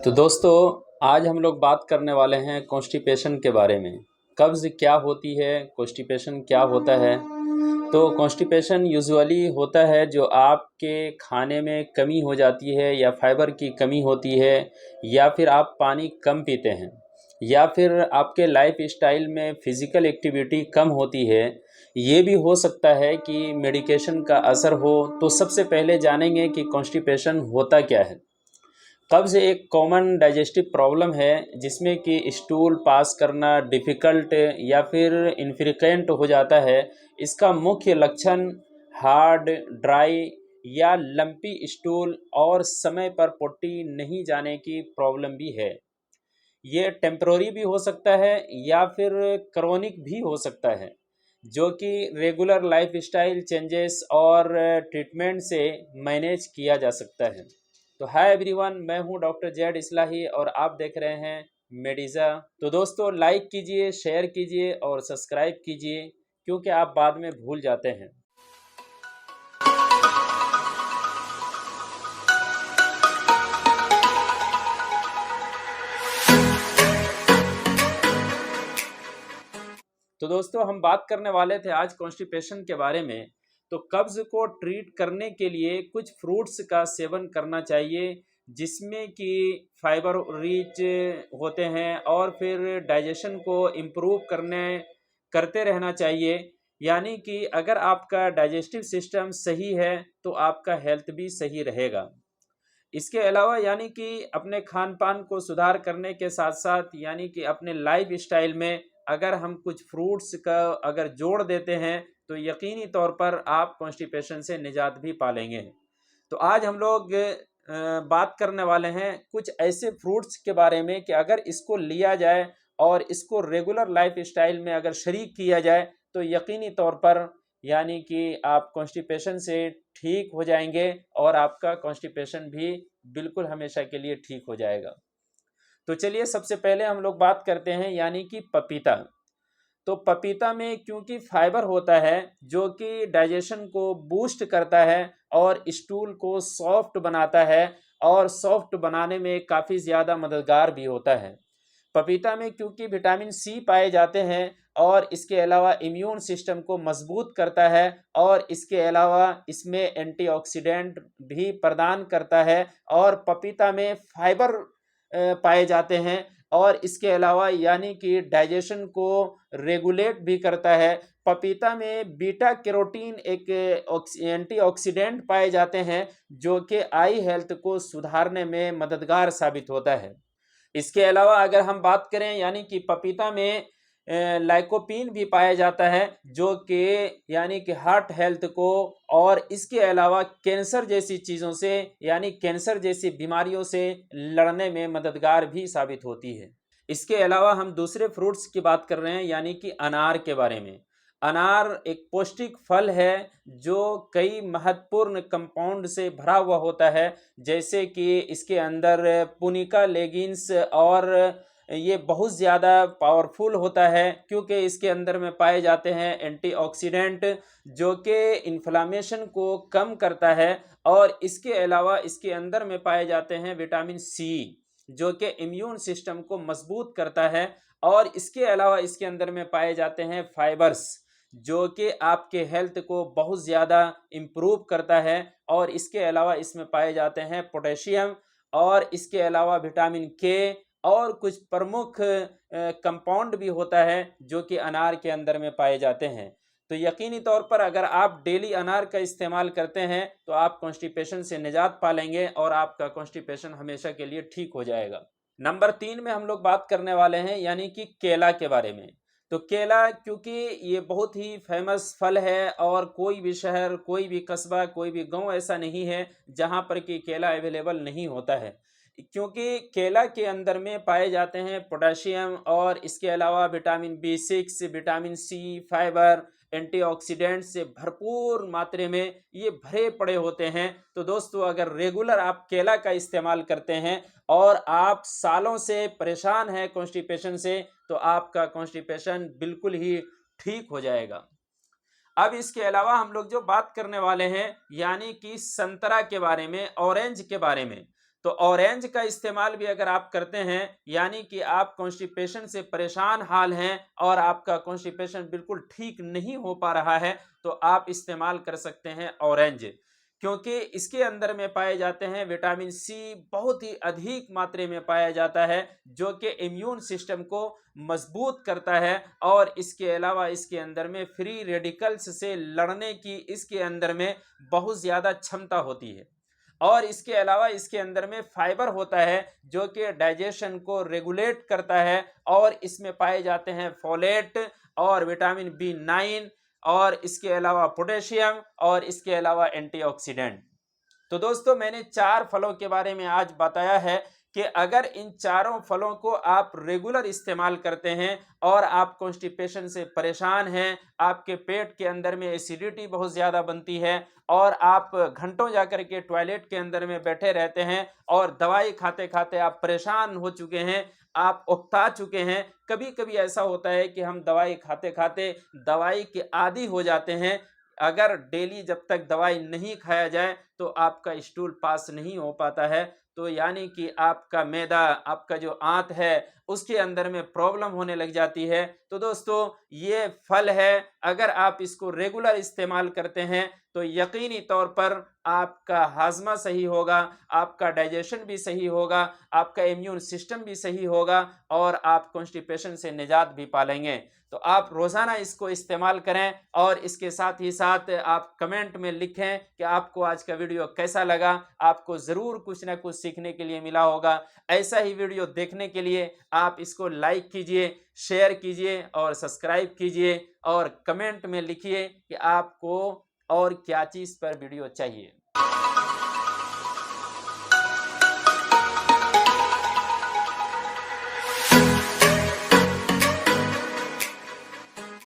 तो दोस्तों, आज हम लोग बात करने वाले हैं कॉन्स्टिपेशन के बारे में। कब्ज़ क्या होती है, कॉन्स्टिपेशन क्या होता है। तो कॉन्स्टिपेशन यूजुअली होता है जो आपके खाने में कमी हो जाती है या फाइबर की कमी होती है, या फिर आप पानी कम पीते हैं, या फिर आपके लाइफ स्टाइल में फ़िज़िकल एक्टिविटी कम होती है। ये भी हो सकता है कि मेडिकेशन का असर हो। तो सबसे पहले जानेंगे कि कॉन्स्टिपेशन होता क्या है। कब्ज़ एक कॉमन डाइजेस्टिव प्रॉब्लम है जिसमें कि स्टूल पास करना डिफ़िकल्ट या फिर इनफ्रीक्वेंट हो जाता है। इसका मुख्य लक्षण हार्ड, ड्राई या लंपी स्टूल और समय पर पोटी नहीं जाने की प्रॉब्लम भी है। ये टेम्पररी भी हो सकता है या फिर क्रोनिक भी हो सकता है, जो कि रेगुलर लाइफस्टाइल चेंजेस और ट्रीटमेंट से मैनेज किया जा सकता है। तो हाय एवरीवन, मैं हूं डॉक्टर जेड इस्लाही और आप देख रहे हैं मेडिज़ा। तो दोस्तों, लाइक कीजिए, शेयर कीजिए और सब्सक्राइब कीजिए, क्योंकि आप बाद में भूल जाते हैं। तो दोस्तों, हम बात करने वाले थे आज कॉन्स्टिपेशन के बारे में। तो कब्ज़ को ट्रीट करने के लिए कुछ फ्रूट्स का सेवन करना चाहिए, जिसमें कि फाइबर रिच होते हैं और फिर डाइजेशन को इम्प्रूव करते रहना चाहिए। यानी कि अगर आपका डाइजेस्टिव सिस्टम सही है तो आपका हेल्थ भी सही रहेगा। इसके अलावा यानी कि अपने खान पान को सुधार करने के साथ साथ यानी कि अपने लाइफ स्टाइल में अगर हम कुछ फ्रूट्स का अगर जोड़ देते हैं तो यकीनी तौर पर आप कॉन्स्टिपेशन से निजात भी पा लेंगे। तो आज हम लोग बात करने वाले हैं कुछ ऐसे फ्रूट्स के बारे में कि अगर इसको लिया जाए और इसको रेगुलर लाइफ स्टाइल में अगर शरीक किया जाए तो यकीनी तौर पर यानी कि आप कॉन्स्टिपेशन से ठीक हो जाएंगे और आपका कॉन्स्टिपेशन भी बिल्कुल हमेशा के लिए ठीक हो जाएगा। तो चलिए, सबसे पहले हम लोग बात करते हैं यानी कि पपीता। तो पपीता में क्योंकि फाइबर होता है जो कि डाइजेशन को बूस्ट करता है और स्टूल को सॉफ्ट बनाता है और सॉफ्ट बनाने में काफ़ी ज़्यादा मददगार भी होता है। पपीता में क्योंकि विटामिन सी पाए जाते हैं और इसके अलावा इम्यून सिस्टम को मजबूत करता है और इसके अलावा इसमें एंटीऑक्सीडेंट भी प्रदान करता है और पपीता में फाइबर पाए जाते हैं और इसके अलावा यानी कि डाइजेशन को रेगुलेट भी करता है। पपीता में बीटा कैरोटीन एक एंटीऑक्सीडेंट पाए जाते हैं जो कि आई हेल्थ को सुधारने में मददगार साबित होता है। इसके अलावा अगर हम बात करें यानी कि पपीता में लाइकोपीन भी पाया जाता है जो कि यानी कि हार्ट हेल्थ को और इसके अलावा कैंसर जैसी चीज़ों से यानी कैंसर जैसी बीमारियों से लड़ने में मददगार भी साबित होती है। इसके अलावा हम दूसरे फ्रूट्स की बात कर रहे हैं यानी कि अनार के बारे में। अनार एक पौष्टिक फल है जो कई महत्वपूर्ण कंपाउंड से भरा हुआ होता है, जैसे कि इसके अंदर पुनिका लेगिन्स और ये बहुत ज़्यादा पावरफुल होता है क्योंकि इसके अंदर में पाए जाते हैं एंटीऑक्सीडेंट जो कि इन्फ्लामेशन को कम करता है और इसके अलावा इसके अंदर में पाए जाते हैं विटामिन सी जो कि इम्यून सिस्टम को मजबूत करता है और इसके अलावा इसके अंदर में पाए जाते हैं फाइबर्स जो कि आपके हेल्थ को बहुत ज़्यादा इम्प्रूव करता है और इसके अलावा इसमें पाए जाते हैं पोटेशियम और इसके अलावा विटामिन के और कुछ प्रमुख कंपाउंड भी होता है जो कि अनार के अंदर में पाए जाते हैं। तो यकीनी तौर पर अगर आप डेली अनार का इस्तेमाल करते हैं तो आप कॉन्स्टिपेशन से निजात पा लेंगे और आपका कॉन्स्टिपेशन हमेशा के लिए ठीक हो जाएगा। नंबर 3 में हम लोग बात करने वाले हैं यानी कि केला के बारे में। तो केला क्योंकि ये बहुत ही फेमस फल है और कोई भी शहर, कोई भी कस्बा, कोई भी गांव ऐसा नहीं है जहां पर कि केला अवेलेबल नहीं होता है, क्योंकि केला के अंदर में पाए जाते हैं पोटेशियम और इसके अलावा vitamin B 6, vitamin C, fibre, antioxidant से भरपूर मात्रा में ये भरे पड़े होते हैं। तो दोस्तों, अगर रेगुलर आप केला का इस्तेमाल करते हैं और आप सालों से परेशान हैं कॉन्स्टिपेशन से तो आपका कॉन्स्टिपेशन बिल्कुल ही ठीक हो जाएगा। अब इसके अलावा हम लोग जो बात करने वाले हैं यानी कि संतरा के बारे में, ऑरेंज के बारे में। तो ऑरेंज का इस्तेमाल भी अगर आप करते हैं, यानी कि आप कॉन्स्टिपेशन से परेशान हाल हैं और आपका कॉन्स्टिपेशन बिल्कुल ठीक नहीं हो पा रहा है, तो आप इस्तेमाल कर सकते हैं ऑरेंज, क्योंकि इसके अंदर में पाए जाते हैं विटामिन सी, बहुत ही अधिक मात्रा में पाया जाता है, जो कि इम्यून सिस्टम को मजबूत करता है। और इसके अलावा इसके अंदर में फ्री रेडिकल्स से लड़ने की इसके अंदर में बहुत ज़्यादा क्षमता होती है। और इसके अलावा इसके अंदर में फाइबर होता है, जो कि डाइजेशन को रेगुलेट करता है। और इसमें पाए जाते हैं फोलेट और विटामिन बी9 और इसके अलावा पोटेशियम और इसके अलावा एंटीऑक्सीडेंट। तो दोस्तों, मैंने 4 फलों के बारे में आज बताया है कि अगर इन चारों फलों को आप रेगुलर इस्तेमाल करते हैं और आप कॉन्स्टिपेशन से परेशान हैं, आपके पेट के अंदर में एसिडिटी बहुत ज़्यादा बनती है और आप घंटों जाकर के टॉयलेट के अंदर में बैठे रहते हैं और दवाई खाते खाते आप परेशान हो चुके हैं, आप उकता चुके हैं। कभी कभी ऐसा होता है कि हम दवाई खाते खाते दवाई के आदी हो जाते हैं। अगर डेली जब तक दवाई नहीं खाया जाए तो आपका स्टूल पास नहीं हो पाता है, तो यानी कि आपका मैदा, आपका जो आंत है, उसके अंदर में प्रॉब्लम होने लग जाती है। तो दोस्तों, ये फल है, अगर आप इसको रेगुलर इस्तेमाल करते हैं तो यकीनी तौर पर आपका हाजमा सही होगा, आपका डाइजेशन भी सही होगा, आपका इम्यून सिस्टम भी सही होगा और आप कॉन्स्टिपेशन से निजात भी पालेंगे। तो आप रोज़ाना इसको इस्तेमाल करें और इसके साथ ही साथ आप कमेंट में लिखें कि आपको आज का वीडियो कैसा लगा। आपको ज़रूर कुछ ना कुछ सीखने के लिए मिला होगा। ऐसा ही वीडियो देखने के लिए आप इसको लाइक कीजिए, शेयर कीजिए और सब्सक्राइब कीजिए और कमेंट में लिखिए कि आपको और क्या चीज़ पर वीडियो चाहिए।